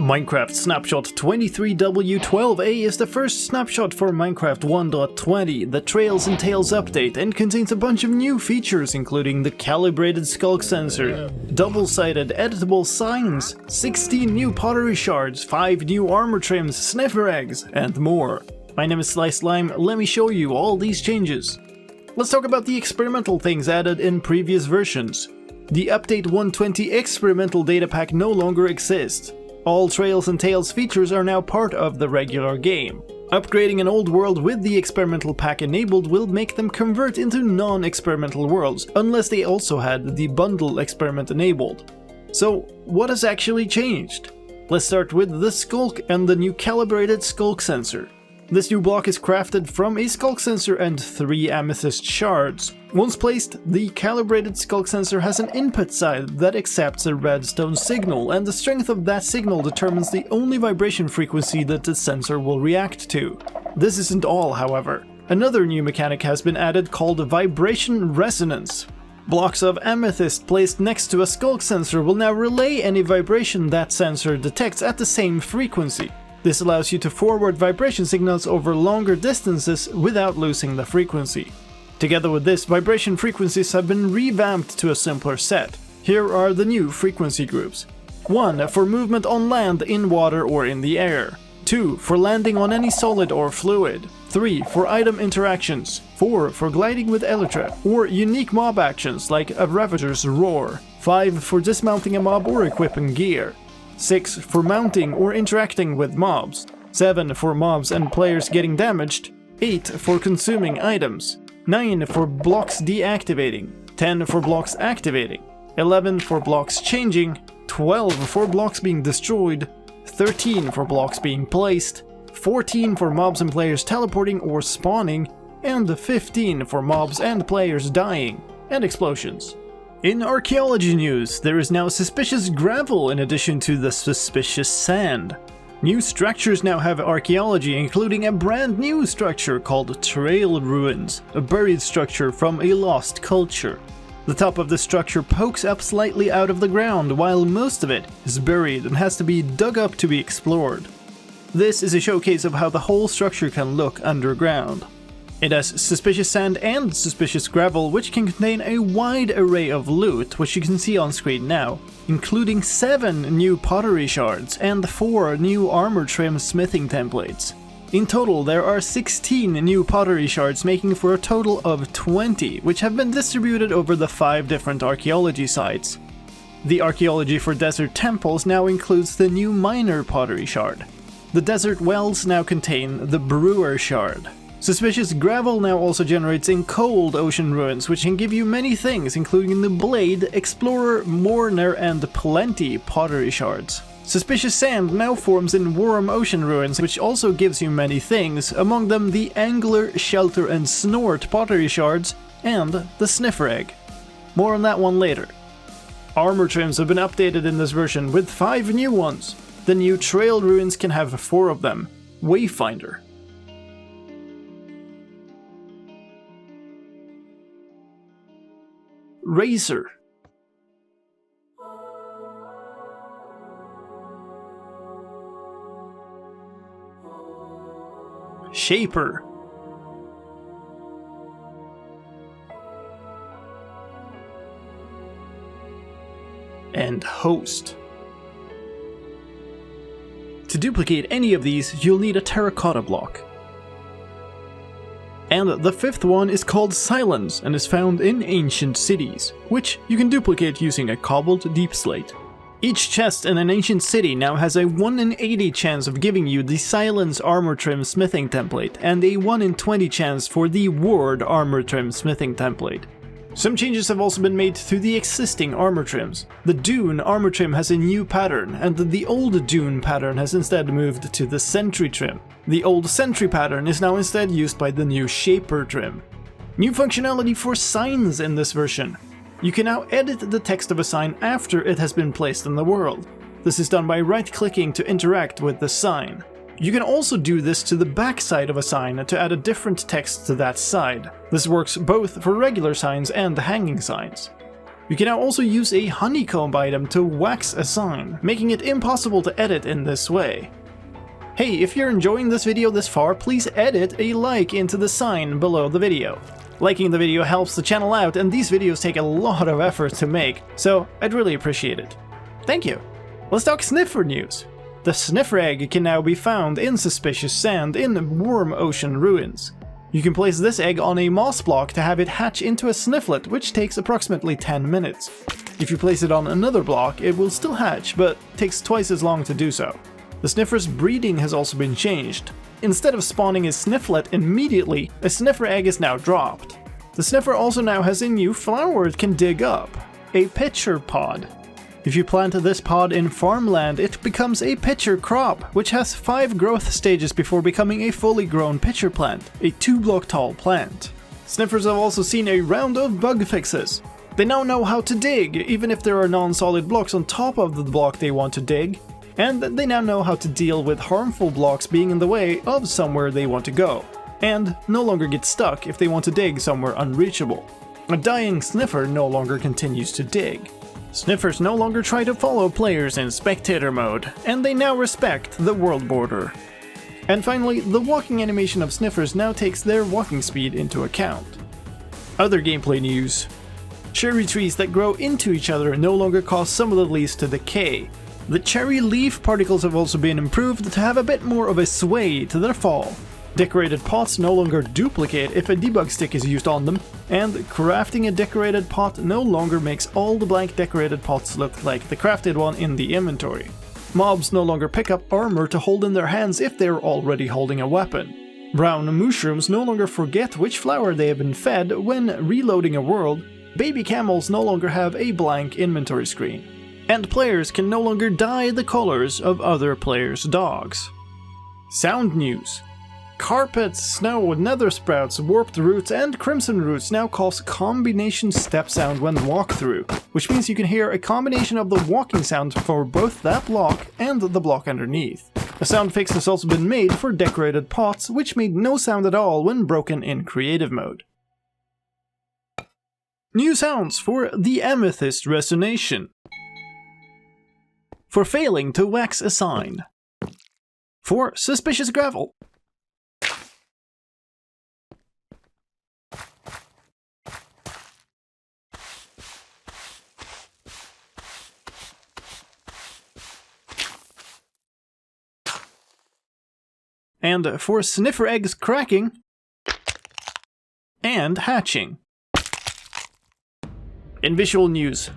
Minecraft Snapshot 23w12a is the first snapshot for Minecraft 1.20, the Trails and Tales update, and contains a bunch of new features including the Calibrated Sculk sensor, double-sided editable signs, 16 new pottery shards, 5 new armor trims, Sniffer eggs, and more. My name is Slime, let me show you all these changes. Let's talk about the experimental things added in previous versions. The Update 120 experimental data pack no longer exists. All Trails and Tales features are now part of the regular game. Upgrading an old world with the experimental pack enabled will make them convert into non-experimental worlds, unless they also had the bundle experiment enabled. So, what has actually changed? Let's start with the Sculk and the new Calibrated Sculk sensor. This new block is crafted from a Sculk sensor and 3 amethyst shards. Once placed, the Calibrated Sculk sensor has an input side that accepts a redstone signal, and the strength of that signal determines the only vibration frequency that the sensor will react to. This isn't all, however. Another new mechanic has been added called vibration resonance. Blocks of amethyst placed next to a Sculk sensor will now relay any vibration that sensor detects at the same frequency. This allows you to forward vibration signals over longer distances without losing the frequency. Together with this, vibration frequencies have been revamped to a simpler set. Here are the new frequency groups. 1. For movement on land, in water or in the air. 2. For landing on any solid or fluid. 3. For item interactions. 4. For gliding with elytra or unique mob actions like a ravager's roar. 5. For dismounting a mob or equipping gear. 6. For mounting or interacting with mobs. 7. For mobs and players getting damaged. 8. For consuming items. 9. For blocks deactivating. 10. For blocks activating. 11. For blocks changing. 12. For blocks being destroyed. 13. For blocks being placed. 14. For mobs and players teleporting or spawning. And 15. For mobs and players dying and explosions. In Archaeology news, there is now suspicious gravel in addition to the suspicious sand. New structures now have archaeology, including a brand new structure called Trail Ruins, a buried structure from a lost culture. The top of the structure pokes up slightly out of the ground, while most of it is buried and has to be dug up to be explored. This is a showcase of how the whole structure can look underground. It has suspicious sand and suspicious gravel, which can contain a wide array of loot, which you can see on screen now, including 7 new pottery shards and 4 new armor trim smithing templates. In total, there are 16 new pottery shards, making for a total of 20, which have been distributed over the 5 different archaeology sites. The archaeology for desert temples now includes the new miner pottery shard. The desert wells now contain the brewer shard. Suspicious gravel now also generates in cold ocean ruins, which can give you many things, including the Blade, Explorer, Mourner, and Plenty pottery shards. Suspicious sand now forms in warm ocean ruins, which also gives you many things, among them the Angler, Shelter, and Snort pottery shards, and the Sniffer egg. More on that one later. Armor trims have been updated in this version with 5 new ones. The new Trail Ruins can have 4 of them. Wayfinder. Razor. Shaper. And Host. To duplicate any of these, you'll need a terracotta block. And the 5th one is called Silence and is found in ancient cities, which you can duplicate using a cobbled deep slate. Each chest in an ancient city now has a 1 in 80 chance of giving you the Silence armor trim smithing template and a 1 in 20 chance for the Ward armor trim smithing template. Some changes have also been made to the existing armor trims. The Dune armor trim has a new pattern, and the old Dune pattern has instead moved to the Sentry trim. The old Sentry pattern is now instead used by the new Shaper trim. New functionality for signs in this version. You can now edit the text of a sign after it has been placed in the world. This is done by right-clicking to interact with the sign. You can also do this to the back side of a sign to add a different text to that side. This works both for regular signs and hanging signs. You can now also use a honeycomb item to wax a sign, making it impossible to edit in this way. Hey, if you're enjoying this video this far, please edit a like into the sign below the video. Liking the video helps the channel out, and these videos take a lot of effort to make, so I'd really appreciate it. Thank you! Let's talk Sniffer news. The Sniffer egg can now be found in suspicious sand in warm ocean ruins. You can place this egg on a moss block to have it hatch into a snifflet, which takes approximately 10 minutes. If you place it on another block, it will still hatch, but takes twice as long to do so. The Sniffer's breeding has also been changed. Instead of spawning a snifflet immediately, a Sniffer egg is now dropped. The Sniffer also now has a new flower it can dig up, a pitcher pod. If you plant this pod in farmland, it becomes a pitcher crop, which has 5 growth stages before becoming a fully grown pitcher plant, a 2-block tall plant. Sniffers have also seen a round of bug fixes. They now know how to dig, even if there are non-solid blocks on top of the block they want to dig, and they now know how to deal with harmful blocks being in the way of somewhere they want to go, and no longer get stuck if they want to dig somewhere unreachable. A dying Sniffer no longer continues to dig. Sniffers no longer try to follow players in spectator mode, and they now respect the world border. And finally, the walking animation of Sniffers now takes their walking speed into account. Other gameplay news. Cherry trees that grow into each other no longer cause some of the leaves to decay. The cherry leaf particles have also been improved to have a bit more of a sway to their fall. Decorated pots no longer duplicate if a debug stick is used on them, and crafting a decorated pot no longer makes all the blank decorated pots look like the crafted one in the inventory. Mobs no longer pick up armor to hold in their hands if they're already holding a weapon. Brown mushrooms no longer forget which flower they have been fed when reloading a world. Baby camels no longer have a blank inventory screen. And players can no longer dye the colors of other players' dogs. Sound news. Carpets, snow, nether sprouts, warped roots, and crimson roots now cause combination step sound when walk through, which means you can hear a combination of the walking sound for both that block and the block underneath. A sound fix has also been made for decorated pots, which made no sound at all when broken in creative mode. New sounds for the Amethyst Resonation. For failing to wax a sign. For suspicious gravel. And for sniffer eggs cracking and hatching. In visual news,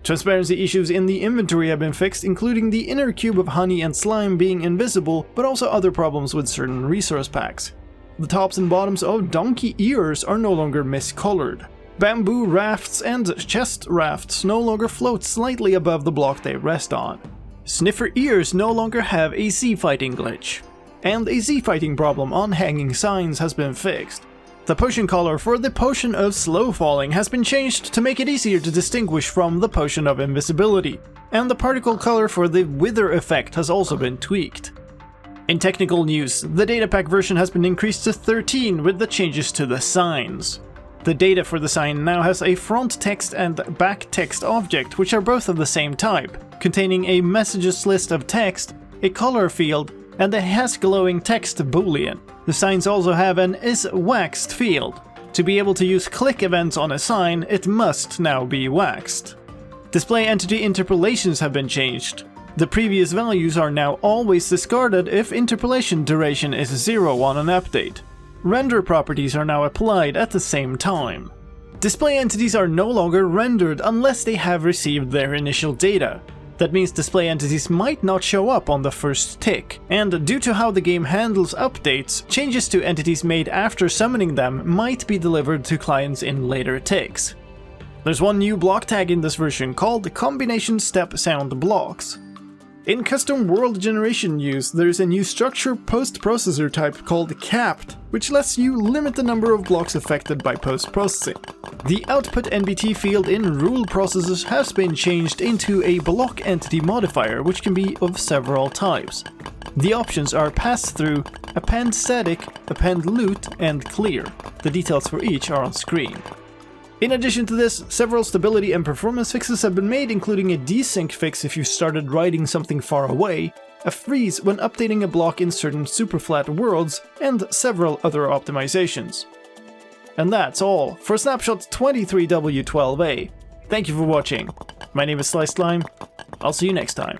transparency issues in the inventory have been fixed, including the inner cube of honey and slime being invisible, but also other problems with certain resource packs. The tops and bottoms of donkey ears are no longer miscolored. Bamboo rafts and chest rafts no longer float slightly above the block they rest on. Sniffer ears no longer have a Z-fighting glitch. And a Z-fighting problem on hanging signs has been fixed. The potion color for the potion of slow falling has been changed to make it easier to distinguish from the potion of invisibility, and the particle color for the wither effect has also been tweaked. In technical news, the datapack version has been increased to 13 with the changes to the signs. The data for the sign now has a front text and back text object, which are both of the same type, containing a messages list of text, a color field, and a has glowing text boolean. The signs also have an is waxed field. To be able to use click events on a sign, it must now be waxed. Display entity interpolations have been changed. The previous values are now always discarded if interpolation duration is 0 on an update. Render properties are now applied at the same time. Display entities are no longer rendered unless they have received their initial data. That means display entities might not show up on the first tick, and due to how the game handles updates, changes to entities made after summoning them might be delivered to clients in later ticks. There's one new block tag in this version called Combination Step Sound Blocks. In custom world generation use, there's a new structure post-processor type called capped, which lets you limit the number of blocks affected by post-processing. The output NBT field in rule processors has been changed into a block entity modifier, which can be of several types. The options are pass-through, append static, append loot, and clear. The details for each are on screen. In addition to this, several stability and performance fixes have been made, including a desync fix if you started riding something far away, a freeze when updating a block in certain superflat worlds, and several other optimizations. And that's all for Snapshot 23w12a. Thank you for watching. My name is Sliced Slime. I'll see you next time.